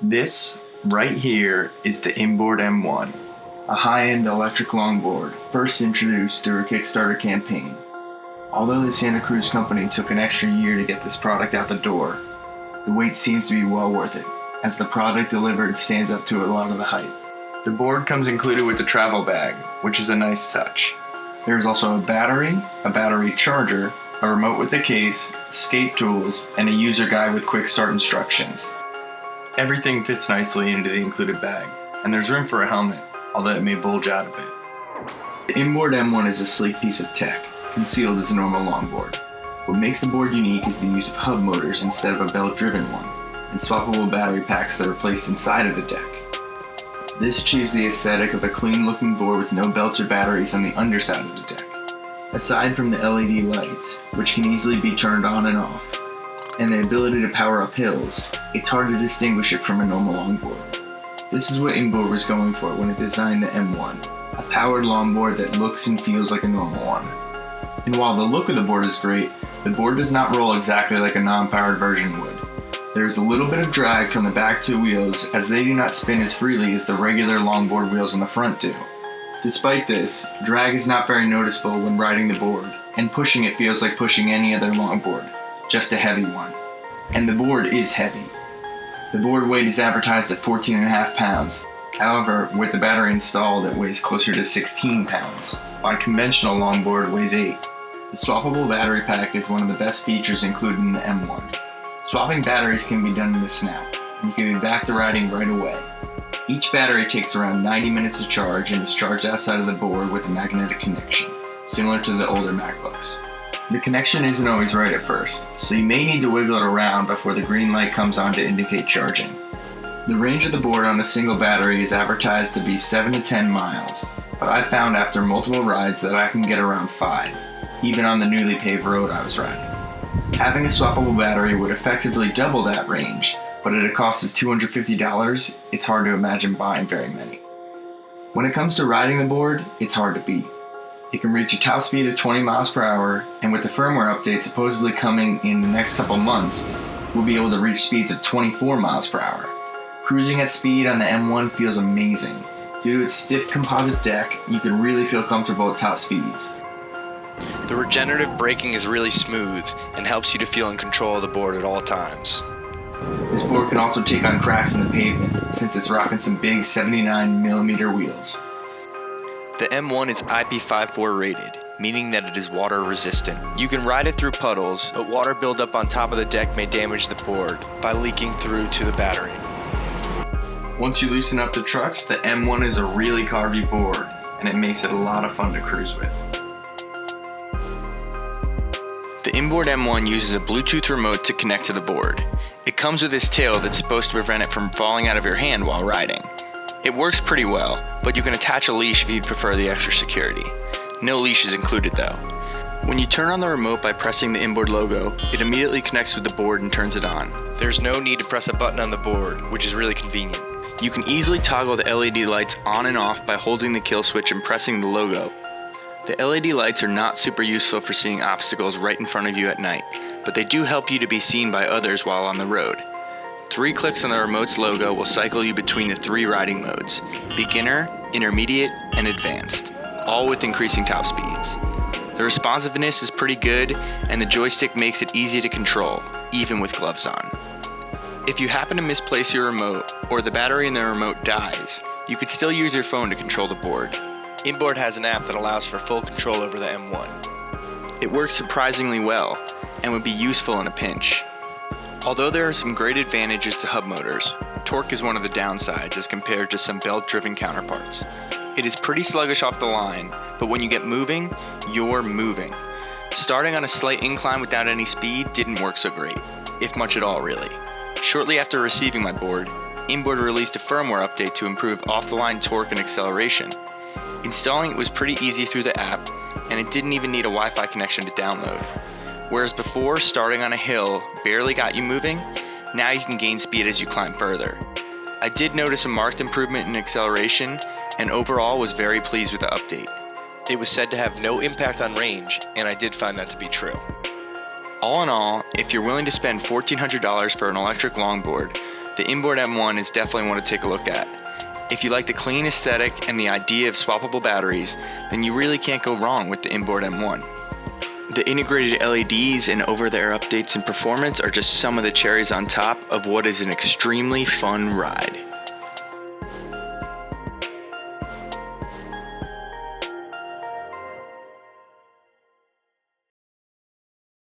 This right here is the Inboard M1, a high-end electric longboard first introduced through a Kickstarter campaign. Although the Santa Cruz company took an extra year to get this product out the door, the wait seems to be well worth it, as the product delivered stands up to a lot of the hype. The board comes included with the travel bag, which is a nice touch. There is also a battery charger, a remote with a case, skate tools, and a user guide with quick start instructions. Everything fits nicely into the included bag, and there's room for a helmet, although it may bulge out a bit. The Inboard M1 is a sleek piece of tech, concealed as a normal longboard. What makes the board unique is the use of hub motors instead of a belt-driven one, and swappable battery packs that are placed inside of the deck. This achieves the aesthetic of a clean-looking board with no belts or batteries on the underside of the deck. Aside from the LED lights, which can easily be turned on and off, and the ability to power up hills, it's hard to distinguish it from a normal longboard. This is what Inboard was going for when it designed the M1, a powered longboard that looks and feels like a normal one. And while the look of the board is great, the board does not roll exactly like a non-powered version would. There is a little bit of drag from the back two wheels, as they do not spin as freely as the regular longboard wheels on the front do. Despite this, drag is not very noticeable when riding the board, and pushing it feels like pushing any other longboard, just a heavy one. And the board is heavy. The board weight is advertised at 14.5 pounds. However, with the battery installed, it weighs closer to 16 pounds. My conventional longboard weighs 8. The swappable battery pack is one of the best features included in the M1. Swapping batteries can be done in a snap, and you can be back to riding right away. Each battery takes around 90 minutes to charge and is charged outside of the board with a magnetic connection, similar to the older MacBooks. The connection isn't always right at first, so you may need to wiggle it around before the green light comes on to indicate charging. The range of the board on a single battery is advertised to be 7 to 10 miles, but I found after multiple rides that I can get around 5, even on the newly paved road I was riding. Having a swappable battery would effectively double that range, but at a cost of $250, it's hard to imagine buying very many. When it comes to riding the board, it's hard to beat. It can reach a top speed of 20 miles per hour, and with the firmware update supposedly coming in the next couple months, we'll be able to reach speeds of 24 miles per hour. Cruising at speed on the M1 feels amazing. Due to its stiff composite deck, you can really feel comfortable at top speeds. The regenerative braking is really smooth and helps you to feel in control of the board at all times. This board can also take on cracks in the pavement, since it's rocking some big 79mm wheels. The M1 is IP54 rated, meaning that it is water resistant. You can ride it through puddles, but water buildup on top of the deck may damage the board by leaking through to the battery. Once you loosen up the trucks, the M1 is a really carvy board, and it makes it a lot of fun to cruise with. The Inboard M1 uses a Bluetooth remote to connect to the board. It comes with this tail that's supposed to prevent it from falling out of your hand while riding. It works pretty well, but you can attach a leash if you'd prefer the extra security. No leash is included though. When you turn on the remote by pressing the Inboard logo, it immediately connects with the board and turns it on. There's no need to press a button on the board, which is really convenient. You can easily toggle the LED lights on and off by holding the kill switch and pressing the logo. The LED lights are not super useful for seeing obstacles right in front of you at night, but they do help you to be seen by others while on the road. 3 clicks on the remote's logo will cycle you between the 3 riding modes: beginner, intermediate, and advanced, all with increasing top speeds. The responsiveness is pretty good, and the joystick makes it easy to control, even with gloves on. If you happen to misplace your remote, or the battery in the remote dies, you could still use your phone to control the board. Inboard has an app that allows for full control over the M1. It works surprisingly well, and would be useful in a pinch. Although there are some great advantages to hub motors, torque is one of the downsides as compared to some belt-driven counterparts. It is pretty sluggish off the line, but when you get moving, you're moving. Starting on a slight incline without any speed didn't work so great, if much at all really. Shortly after receiving my board, Inboard released a firmware update to improve off-the-line torque and acceleration. Installing it was pretty easy through the app, and it didn't even need a Wi-Fi connection to download. Whereas before, starting on a hill barely got you moving, now you can gain speed as you climb further. I did notice a marked improvement in acceleration, and overall was very pleased with the update. It was said to have no impact on range, and I did find that to be true. All in all, if you're willing to spend $1,400 for an electric longboard, the Inboard M1 is definitely one to take a look at. If you like the clean aesthetic and the idea of swappable batteries, then you really can't go wrong with the Inboard M1. The integrated LEDs and over-the-air updates in performance are just some of the cherries on top of what is an extremely fun ride.